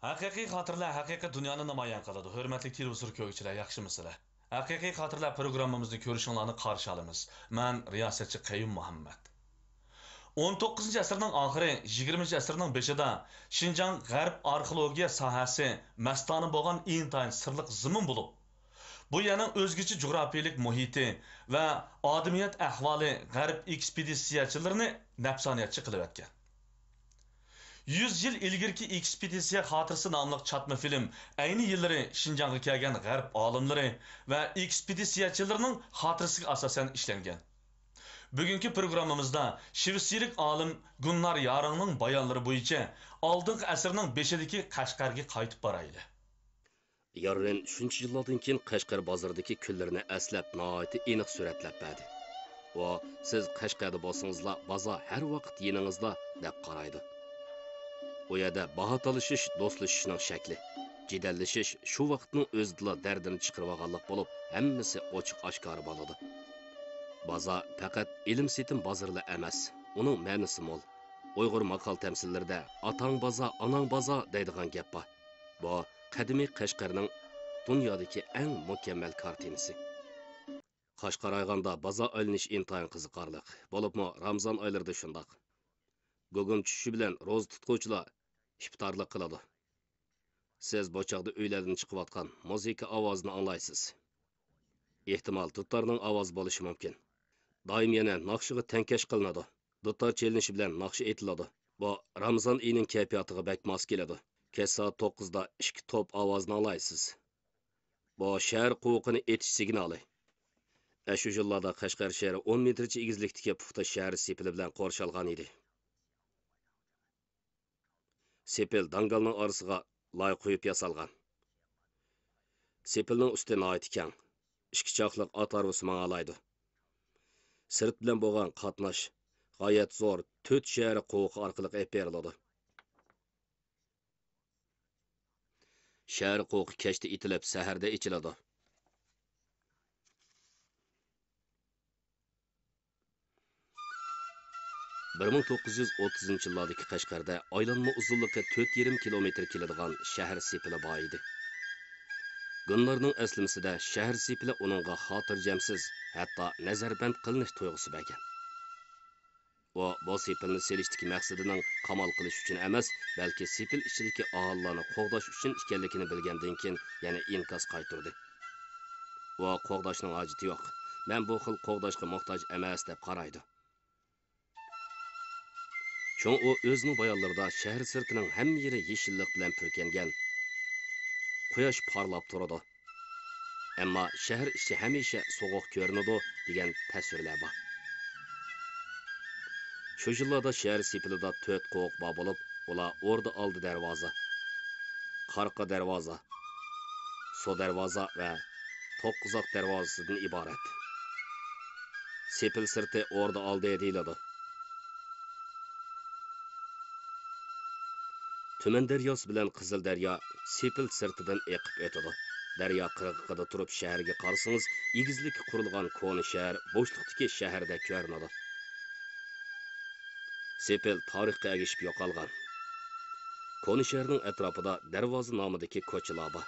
Haqiqiy xotirlar haqiqiy dunyoni namoyon qiladi. Hurmatli televizor ko'ruvchilar, yaxshimisizlar? Haqiqiy xotirlar programmamizni ko'rishinglarni qarshi olamiz. Men riyosatchi Qayyum Muhammad. 19 asrning oxiri, 20 asrning beshida Shinjang g'arb arxeologiya sohasi mastona bo'lgan intayin sirliq zimin bo'lib, bu yana o'zgacha jug'rofiylik muhiti va odamiyat ahvoli g'arb ekspeditsiyachilarini nafsoniyatchi qilib o'tgan. 100 yil ilgirki ekspeditsiya xotirasi nomli chatma film ayni yillari Shinjongga kelgan g'arb olimlari va ekspeditsiyachilarning xotirasiga asosan ishlangan. Bugungi programmamizda shvetsiyalik olim Gunnar Yaringning bayonlari bo'yicha oldingi asrning 5-dagi Qashqarga qaytib boraylik. Yarın shuncha yillardan keyin Qashqar bozoridagi kunlarni aslab nihoyat aniq suratlab berdi. Va siz Qashqarda bo'lsangizlar, bozor har vaqt yoningizda deb qaraydi. O yerda baho talashish do'stlashishning shakli. Jidallashish shu vaqtning o'zida dardini chiqarib olganlik bo'lib, hammasi ochiq oshkor bo'ladi. Bozor faqat ilm setim bozorlar emas, uning ma'nosi mo'l. Uyg'ur maqol tamsillarida atang bozor, anang bozor deydigan gap bor. Bu qadimiy Qashqarning dunyodagi eng mukammal kartinasi. Qashqar ayg'anda bozor aylanish intayin qiziqarli. Bo'libmi Ramazon oylarida shundoq. Gugum tushishi bilan ro'za tutuvchilar iftorlik qiladi. Siz bu chaqda uylardan chiqayotgan musiqa ovozini anglaysiz. Ehtimol dutorning ovozi bo'lishi mumkin. Doim yana naqshiga tankash qilinadi. Dutor chelinishi bilan naqshi aytiladi. Bu Ramazon oyining kayfiyatiga bak mos keladi. Kech soat 9 da 2 top ovozini anglaysiz. Bu shahar qo'qini etish signali. Shu yillarda Qashqar shahri 10 metrcha egizlikdagi puxta shahar sepili bilan qo'rshalgan edi. Sepil dangalning orasiga loy qo'yib yasalgan. Sepilning usti nihoyat keng. Ikki choqliq ot arvasi mangalaydi. Sirt bilan bo'lgan qatnash g'oyat zo'r 4 shahar qo'q orqali olib beriladi. Shahar qo'q kechda itilib, saharda ichiladi. Bir 1930 yillardagi Qashqarda aylanma uzunligi 4,5 kilometr keladigan shahar sepili bor edi. Gunlarning aslimisida shahar sepili uningga xotirjamsiz, hatto nazarband qilinish tuyg'usi bergan. Bu sepilni selishdagi maqsadining qamal qilish uchun emas, balki sepil ichidagi ahillarni qo'g'dash uchun ekanligini bilgandan keyin yana inkos qaytirdi. Qo'g'dashning hojati yo'q. Men bu xil qo'g'dashga muhtoj emas deb qaraydi. Şoň o özünün bayonlarida shahar sirtining hamma yeri yeshillik bilan purkangan. Quyosh parlab turadi. Ammo shahar ichi hamisha sovuq ko'rinadi degan tasvirlar bor. Shu yillarda shahar sepilida 4 qo'q bor bo'lib, ular O'rda oldi darvoza, Qarqa darvoza, So darvoza va To'qqizoq darvozasidan iborat. Sepil sirti O'rda oldi deyiladi. Tuman daryosi bilan Qizil daryo Sepil sirtidan eqib o'tadi. Daryo qirg'og'ida turib shaharga qarasangiz, egizlik qurilgan ko'ni shahar bo'shliqdagi shaharda ko'rinadi. Sepil tarixga agishib yo'qolgan. Ko'ni shaharning atrofida darvoza nomidagi ko'chalar bor.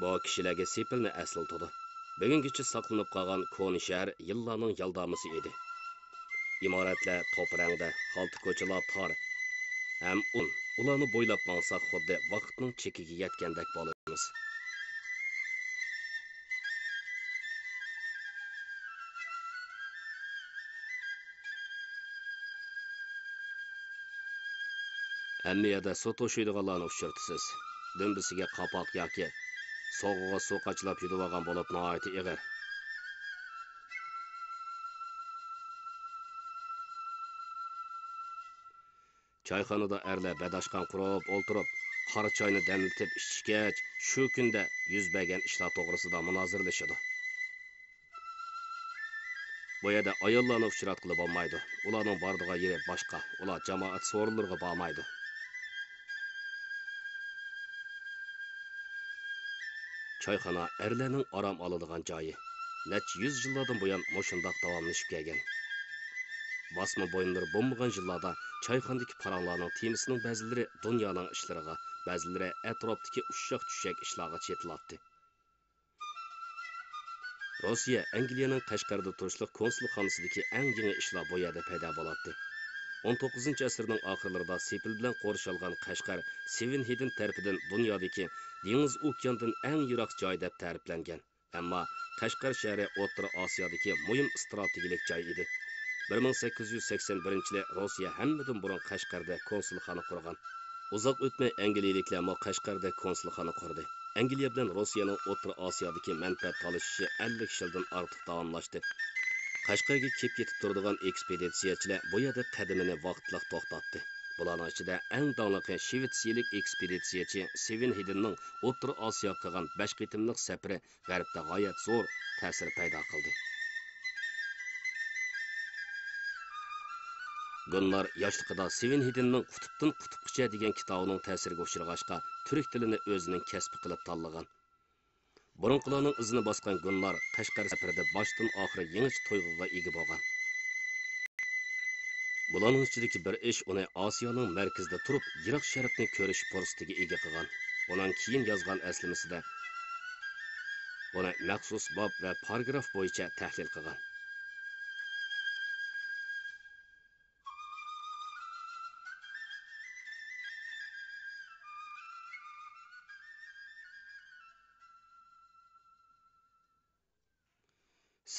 Bu kishilarga Sepilni aslatadi. Bugungacha saqlanib qolgan ko'ni shahar yillarning yaldamisi edi. Imoratlar to'prangda, xalta ko'chalar tor. Ham ularni bo'ylab borsak xuddi vaqtning chekiga yetgandek bo'lamiz. Hammiyada suv to'shiydiganlarni uchirtisiz. Dumbisiga qapoq yoki soğuğa su qaçlab yudivagan bo'lib nihoyat ig'ir. Choyxonada erlar badashqon qurib o'ltirib, qora choyni damlatib ichishgach, shu kunda yuz bergan ishlar to'g'risida munozirlashadi. Bu yerda ayollarni uchratqili bo'lmaydi. Ularning bordigan yeri boshqa. Ular jamoat so'rinlariga bormaydi. Choyxona erlarning orom oladigan joyi. necha 100 yillardan buyon moşundaq davamlashib kelgan. Basma boyunları bo'lmagan yillarda choyxonadagi paranglarning temisining ba'zilari dunyoning ishlariga, ba'zilari atrofdagi ushshaq-tushshaq ishlarga chetiladi. Rossiya Angliyaning Qashqarda turishliq konsulxonasidagi eng yangi ishlar bu yerda paydo bo'ladi. 19-asrning oxirlarida sepil bilan qo'rshalgan Qashqar Sevenheden tarafidan dunyodagi dengiz okeandan eng yiroq joy deb ta'riflangan. Ammo Qashqar shahri O'rta Osiyodagi muhim strategik joy edi. 1881-yili Rossiya hammadan burun Qashqarda konsulxona qurgan. Uzoq o'tmay Angliyaliklar mo Qashqarda konsulxona qurdi. Angliya bilan Rossiyaning O'rta Osiyodagi manfaat talashishi 50 yildan ortiq davomlashdi. Qashqarga kelib ketib turadigan ekspeditsiyachilar bu yerda qadamini vaqtliq to'xtatdi. Bularning ichida eng danglikli Shvetsiyalik ekspeditsiyachi Sevenhedenning O'rta Osiyoga qilgan 5 qitimliq safari g'arbda g'oyat zo'r ta'sir paydo qildi. Gunnar yoshligida Sevenhedenning Qutubdan Qutubgacha degan kitobining ta'siriga uchrag'achqa turk tilini o'zining kasbi qilib tanlagan. Burunqilarning izini bosgan Gunnar Qashqar safarida boshdan oxiri yangi to'yg'uga ega bo'lgan. Bularning ichidagi bir ish uni Osiyoning markazida turib, yiroq sharqni ko'rish fursatiga ega qilgan. Uning keyin yozgan aslimasida buni maxsus bob va paragraf bo'yicha tahlil qilgan.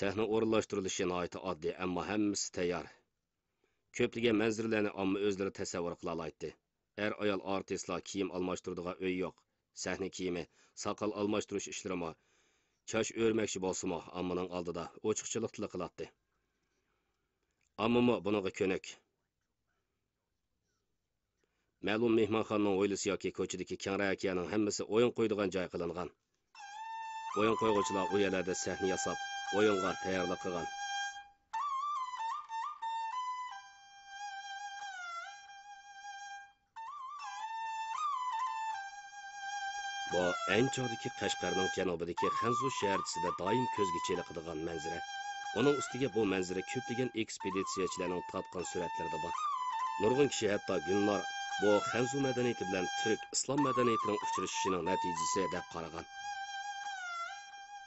Sahna o'rinlashtirilishi nihoyat oddiy, ammo hammasi tayyor. Ko'plagan manzaralarni omma o'zlari tasavvur qila oladi. Ayol artistlar kiyim almashtiradigan uy yo'q. Sahna kiyimi, soqol almashtirish ishlarimi, chosh o'rmoqchi bo'lsa-mo, ammaning oldida ochiqchilikli qiladi. Ammo bunaqa ko'nak. Ma'lum mehmonxonaning o'ylisi yoki ko'chadagi kengrakyaning hammasi o'yin qo'yadigan joy qilingan. O'yin qo'yg'uvchilar u yerlarda sahna yasab, o'yinga tayyorlik qilgan. Bu Anchodagi Qashqarning janubidagi Xanzu shahrisida doim ko'zga cheliqadigan manzara. Uning ustiga bu manzara ko'plagan ekspeditsiyachilarning tatgan suratlarida bor. Nurg'un kishi hatto Gunnar bu Xanzu madaniyati bilan turk islom madaniyatining uchrashishining natijasi deb qaragan.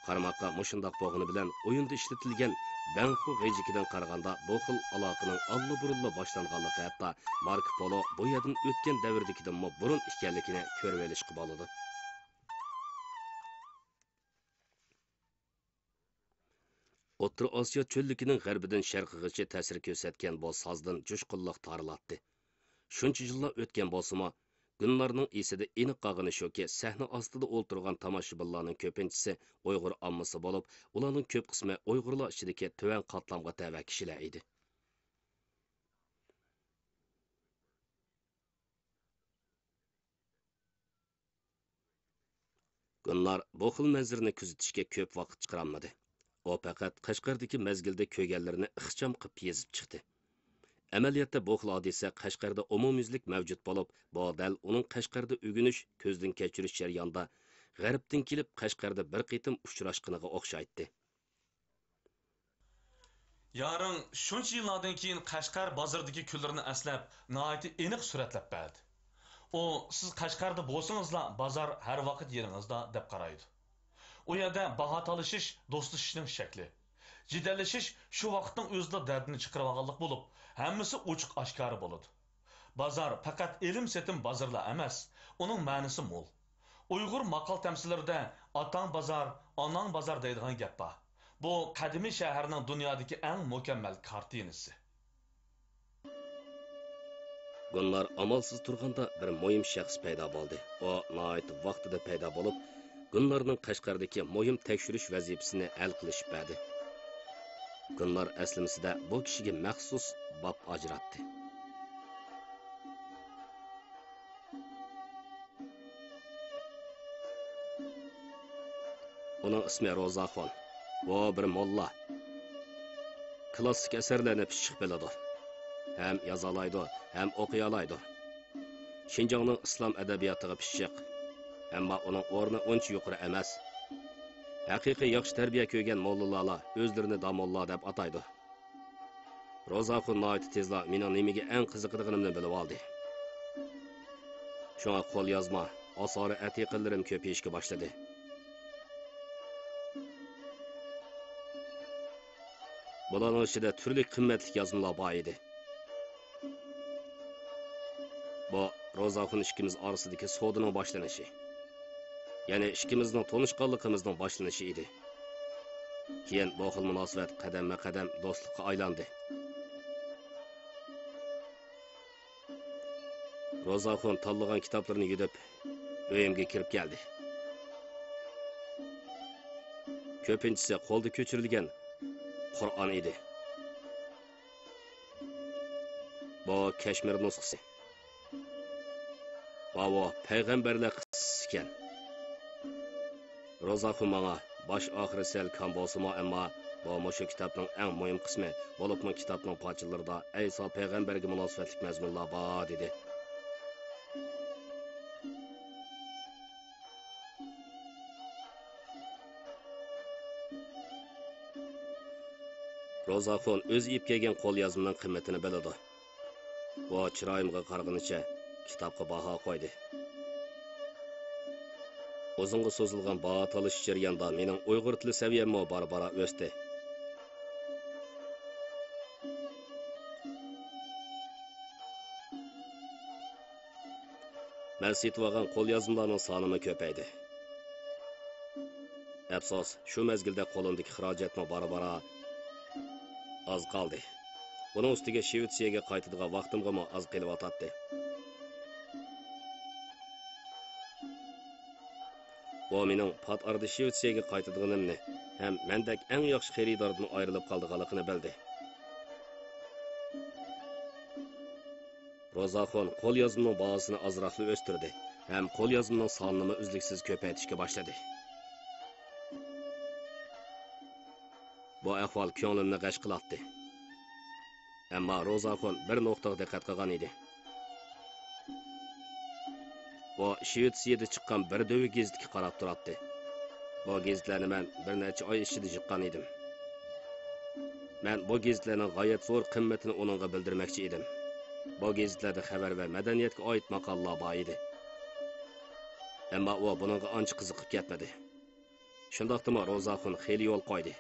Qarmoqqa mushundoq bo'g'ini bilan o'yinda ishlatilgan Banxu g'ejikidan qaraganda bu xil aloqaning allburunla boshlanganligi hatto Marko Polo bu yerdan o'tgan davrdagidan burun ekanligini ko'rib olishga bo'ladi. O'rta Osiyo cho'lligining g'arbidan sharqigacha ta'sir ko'rsatgan bu sozdan jo'shqinlik tarilatdi. Shuncha yillar o'tgan bo'lsa-mo, Gunnarning esida aniq qolgani shuki, sahna ostida o'ltirgan tomoshabinlarning ko'pinchisi Uyg'ur ommasi bo'lib, ularning ko'p qismi Uyg'urlar ichidagi tuvan qatlamga tava kishilar edi. Gunnar bu xil manzarani kuzatishga ko'p vaqt chiqarolmadi. O faqat Qashqardagi mezgilda ko'rganlarini ixcham qilib yezib chiqdi. Amaliyotda bu xil hodisa Qashqarda umumyuzlik mavjud bo'lib, bu dal uning Qashqarda o'g'inish, ko'zdan kechirish jarayonida g'arbdan kelib Qashqarda bir qitim uchrashqiniga o'xshaydi. Yarın shuncha yillardan keyin Qashqar bozoridagi kunlarni aslab, nihoyat aniq suratlab berdi. O siz Qashqarda bo'lsangizlar, bozor har vaqt yeringizda deb qaraydi. U yerda baho talashish do'stlashishning shakli. Jidallashish shu vaqtning o'zida dardini chiqarib olganlik bo'lib, hammasi ochiq oshkora bo'ladi. Bozor faqat ilm-setim bozorlar emas, uning ma'nosi mo'l. Uyg'ur maqol tamsillarida otang bozor, onang bozor deydigan gap bor. Bu qadimiy shaharning dunyodagi eng mukammal kartinasi. Gunnar amalsiz turganda bir muhim shaxs paydo bo'ldi. O nihoyat vaqtida paydo bo'lib, Gunnarning Qashqardagi muhim tekshirish vazifasini hal qilishib berdi. Gunnar aslimisida bu kishiga maxsus bob ajratdi. Uning ismi Rozaxon. Bu bir molla. Klassik asarlarni pishiq biladi. Hem yozalaydi, hem o'qiyalaydi. Shinjongning islom adabiyotiga pishiq. Ammo uning o'rni uncha yuqori emas. Haqiqiy yaxshi tarbiya ko'rgan mollalarlar o'zlarini damolla deb ataydi. Ro'zaxon noit tezla mening nimaga eng qiziqadiganimni bilib oldi. Shunga qo'l yozma, asori atiqalarim ko'payishga boshladi. Bularning ichida turli qimmatli yozmalar bor edi. Bu Ro'zaxon ikkimiz orasidagi savdoning boshlanishi. Ya'ni ikkimizning tanishganligimizning boshlanishi edi. Keyin bu xil munosabat qadamma-qadam do'stlikka aylandi. Ro'zaxon tanlagan kitoblarni yudib, uyimga kirib keldi. Ko'pinchisi qo'lda ko'chirilgan Qur'on edi. Bu Kashmir nusxasi. Bu payg'ambarlar qissasi ekan. Ro'zaxon menga bosh oxiri sel kam bo'lsa-mu, ammo bu shu kitobning eng muhim qismi, bo'libmi kitobning parchalarida Ayso payg'ambarga munosabatli mazmunlar bor dedi. Ro'zaxon o'z ip kelgan qo'l yozmaning qimmatini biladi. Bu chiroyimga qaraganicha kitobga baho qo'ydi. Uzunga so'zilgan baho talish jarayonida mening Uyg'ur tili saviyam bora-bora o'sdi. Men setib qo'l yozmalarning soni ko'paydi. Afsus, shu mezgilda qo'limdagi xarajatni bora-bora az qoldi. Buning ustiga Shvetsiyaga qaytadigan vaqtimga az qelyotdi. Bu mening pat arada Shvetsiyaga qaytadiganimni ham mendek eng yaxshi xaridordan ayrilib qolganligini bildi. Ro'zaxon qo'l yozmaning bahosini azroqli o'stirdi, ham qo'l yozmaning sonini uzluksiz ko'paytirishga boshladi. Bu ahvol ko'nglimni g'ash qilatdi. Ammo Ro'zaxon bir nuqtaga diqqat qilgan edi. Bu Shvetsiyada chiqqan bir do'vi gazetga qarab turibdi. Bu gazetlarni men bir necha oy ichida chiqqan edim. Men bu gazetlarning g'oyat zo'r qimmatini uningga bildirmoqchi edim. Bu gazetlarda xabar va madaniyatga oid maqolalar bor edi. Ammo u buningga ancha qiziqib ketmadi. Shundaqdimi Ro'zaxon xeyli yo'l qo'ydi.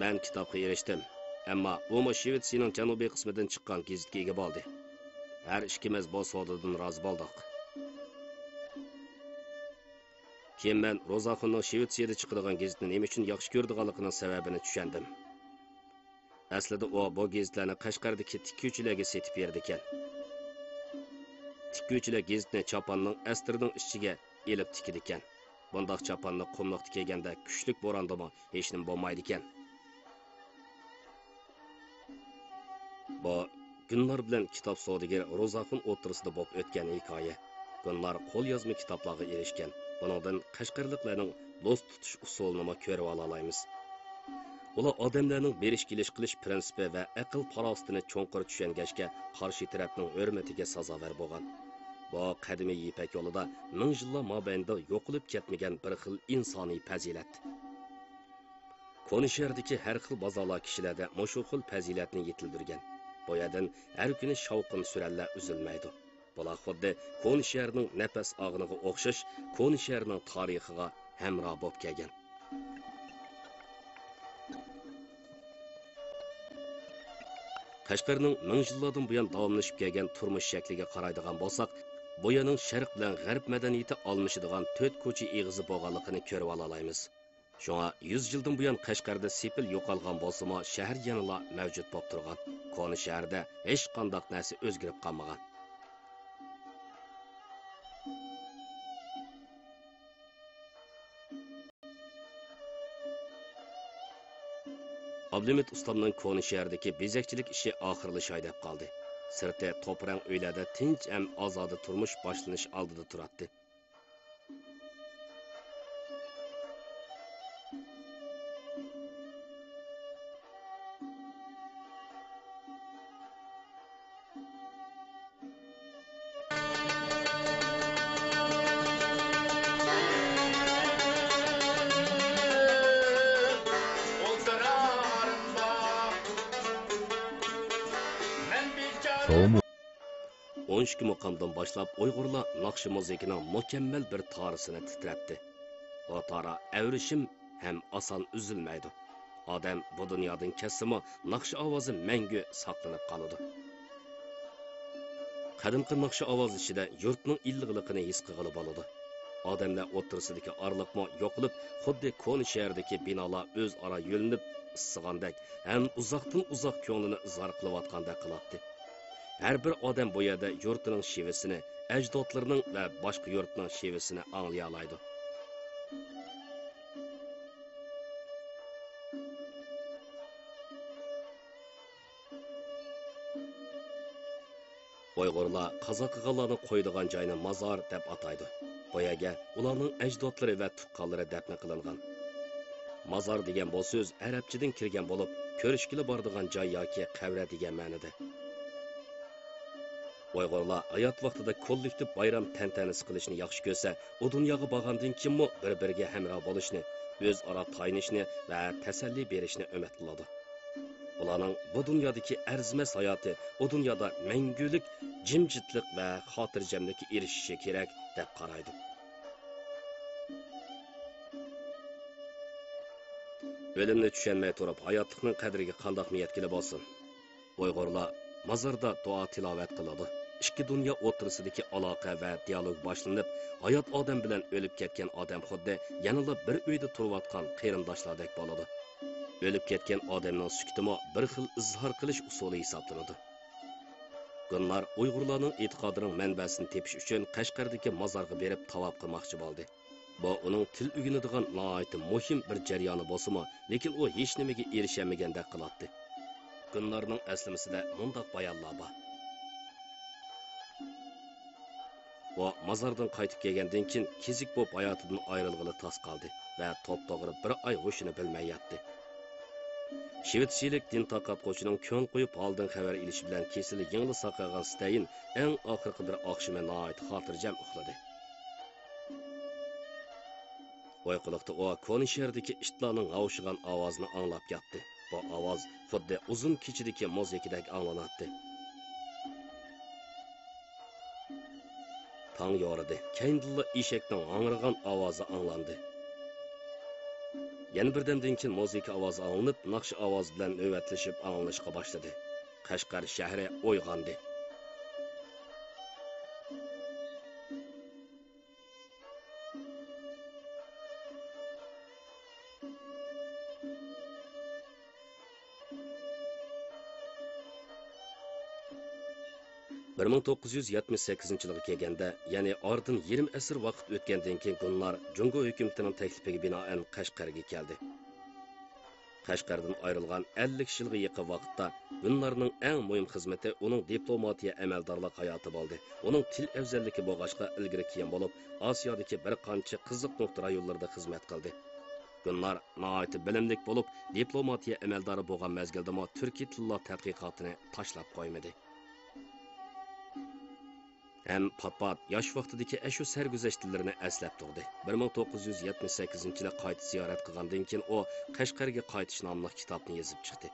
Men kitobga erishdim, ammo u Shvetsiyaning janubiy qismidan chiqqan gazetga ega bo'ldi. Har ikkimiz bu savdodan rozi bo'ldik. Keyin men Ro'zaxonning Shvetsiyada chiqadigan gazetni nima uchun yaxshi ko'rdiganligining sababini tushundim. Aslida u bu gazetlarni Qashqardagi tikuvchilarga setib berdi ekan. Tikuvchilar gazetni choponning astirning ichiga elib tikidi ekan. Bundaq choponni qumliqda kelganda kuchlik bo'rondami hech nima bo'lmaydi ekan. Bu Günlar bilan kitob savdogari Ro'zaxon o'tirisida bo'lib o'tgan hikoya. Günlar qo'l yozma kitoblarga erishgan. Buningdan Qashqarliklarning do'st tutish usulini ko'rib olaymiz. Ular odamlarning berish kelish qilish prinsipi va aql farosatini cho'nqir tushungachga qarshi tarafning hurmatiga sazovor bo'lgan. Bu qadimiy Ipak yo'lida ming yillar mobaynida yo'qolib ketmagan bir xil insoniy fazilat. Konisherdagi har xil bozorlar kishilarda mushu xil fazilatni yetildirgan. Bu yerdan har kuni shavqin surallar uzilmaydi. Bular xuddi Konisherdning nafas og'iniga o'xshash Konisherdning tarixiga hamroh bo'lib kelgan. Qashqarning ming yillardan buyon davomlashib kelgan turmush shakliga qaraydigan bo'lsak, bu yerning sharq bilan g'arb madaniyati almashadigan to'rt ko'cha eg'izi bo'lganligini ko'rib olaymiz. Shunga 100 yildan buyon Qashqarda sepil yo'qolgan bo'lsa-mu, shahar yanada mavjud bo'lib turgan. Koni shaharda hech qanday narsa o'zgarib qolmagan. Ablimit ustamning Koni shahardagi bezakchilik ishi oxirlashay deb qoldi. Sirti to'pran uylarda tinch ham ozoda turmush boshlanish oldida turadi. 12 muqamdan boshlab Uyg'urlar naqshi musiqining mukammal bir tarısini titratdi. O tara əvrişim hem asan üzülməydi. Adam bu dünyadan kessimi naqshi ovozi mangu saqlanib qoladi. Qadimqi naqshi ovoz ichida yurtning illiqligini his qilib bo'ladi. Odamlar o'rtasidagi orliqmo yo'qolib, xuddi Koni shahridagi binolar o'zaro yo'linib issig'andek, ham uzoqdan uzoq ko'nglini izhor qilayotgandek qiladi. Har bir odam bu yerda yurtining shevisini, ajdodlarining va boshqa yurtning shevisini anglay oladi. Uyg'urlar qazo qilganlarni qo'ydigan joyni mazor deb ataydi. Bu yerga ularning ajdodlari va tuqqanlari dafn qilingan. Mazor degan bu so'z arabchadan kirgan bo'lib, ko'rishkili bordigan joy yoki qabra degan ma'noda. Uyg'urlar hayot vaqtida kollektiv bayram tantanasi qilishni yaxshi ko'rsa, u dunyoga borgandan keyin bir-biriga hamroh bo'lishni, o'zaro taynishni va tasalli berishni umid qiladi. Ularning bu dunyodagi arzimas hayoti u dunyoda mangulik jimjitlik va xotirjamlikka erishishi kerak deb qaraydi. O'limni tushunmay turib, hayotlikning qadriga qandoq yetkili bo'lsin. Uyg'urlar mazarda duo tilovat qiladi. Ikki dunyo o'rtasidagi aloqa va dialog boshlanib, hayot odam bilan o'lib ketgan odam xuddi yanada bir uyda turayotgan qarindoshlardek bo'ladi. O'lib ketgan odamning sukutimi bir xil izhor qilish usuli hisoblanadi. Gunlar Uyg'urlarning e'tiqodining manbasini tepish uchun Qashqardagi mozorga berib tavob qilmoqchi bo'ldi. Bu uning til o'rganadigan nihoyatda muhim bir jarayoni bo'lsa-mu, lekin u hech nimaga erishamaganday qiladi. Gunlarning aslimisida mundaq bayonlar bor. O mozordan qaytib kelgandan keyin kezik bo'lib hayotidan ayrilg'ili tas qoldi va top-to'g'ri bir oy ho'shini bilmay yotdi. Shivitchilik din taqatquvchining ko'ng qo'yib holdan xabar ilishi bilan kesili yengli saqagan Stayin eng oxirgi bir oqshimi nihoyat xotirjam uxladi. Uyquliqda o Koni shahridagi itlarning g'avshigan ovozini anglab yotdi. Bu ovoz xuddi uzun kechidagi muzikadek anglanatdi. Tang yoridi, keyindilla eshakning g'angirgan ovozi anglandi. Yana birdamdan keyin muzika ovozi anglanib, naqshi ovoz bilan navbatlashib anglanishga boshladi. Qashqar shahri uyg'ondi. Bir 1978-yilga kelganda, ya'ni oradan yarim asr vaqt o'tgandan keyin Gunlar Jungo hukumatining taklifiga binoan Qashqarga keldi. Qashqardan ayrilgan 50 yilga yaqin vaqtda Gunlarning eng muhim xizmati uning diplomatiya amaldorlik hayoti bo'ldi. Uning til afzalligi bo'g'ashqa ilgari keyin bo'lib, Osiyodagi bir qancha qiziq nuqta rayonlarda xizmat qildi. Gunlar nihoyat bilimlik bo'lib, diplomatiya amaldori bo'lgan mezgilda turkiy tillar tadqiqotini tashlab qo'ymadi. Hem pat-pat yosh vaqtidagi ashu sarguzashtlarini eslab turdi. 1978-yilda qayta ziyorat qilgandan keyin u Qashqarga qaytish nomli kitobni yozib chiqdi.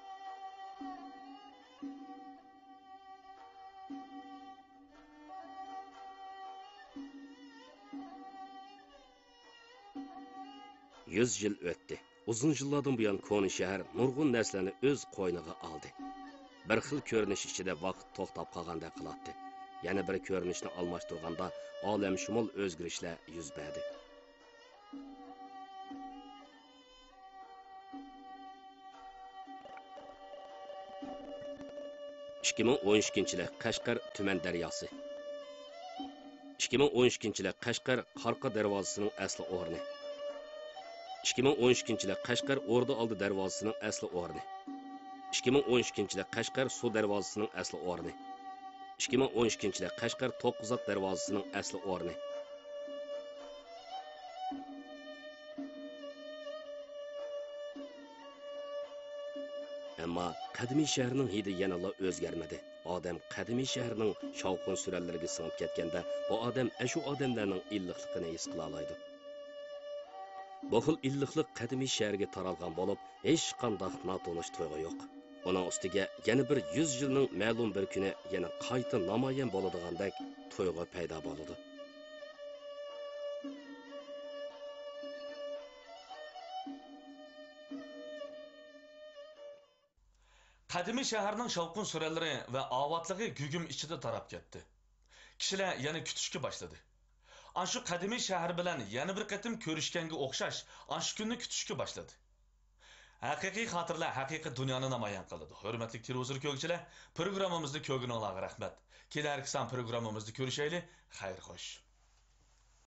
Yüz yil o'tdi. Uzun yillardan buyon Koni shahar nurg'un narsalarni o'z qo'yniga oldi. Bir xil ko'rinish ichida vaqt to'xtab qolgandek qiladi. Yana bir ko'rinishni almashtirganda olamshumul o'zgarishlar yuz berdi. (2012-yil Qashqar tuman daryosi). 2012-yil Qashqar Qarqa darvozasining asli o'rni. 2012-yil Qashqar O'rda oldi darvozasining asli o'rni. 2012-yil Qashqar suv darvozasining asli o'rni. 2012-yil Qashqar To'qqizot darvozasining asli o'rni. Ammo qadimiy shaharning hidi yanala o'zgarmadi. Odam qadimiy shaharning shovqin surallariga singib ketganda, bu odam shu odamlarning illiqligini his qila oladi. Bu xil illiqlik qadimiy shaharga taralgan bo'lib, hech qanday notanish tuyg'u yo'q. Onun ustiga yana bir 100 yilning ma'lum bir kuni yana qayta namoyon bo'ladigandek to'yg'u paydo bo'ladi. Qadimiy shaharning shovqin suralari va ovotligi gugum ichida tarab ketdi. Kishilar yana kutishga boshladi. Anshu qadimiy shahar bilan yana bir qatim ko'rishganga o'xshash anshu kunni kutishga boshladi. Haqiqiy xotirlar haqiqiy dunyoni namoyon qiladi. Hurmatli televizor ko'ruvchilar, programmamizni ko'rganingizga rahmat. Kelarki san programmamizni ko'rishaylik. Xayr xo'sh.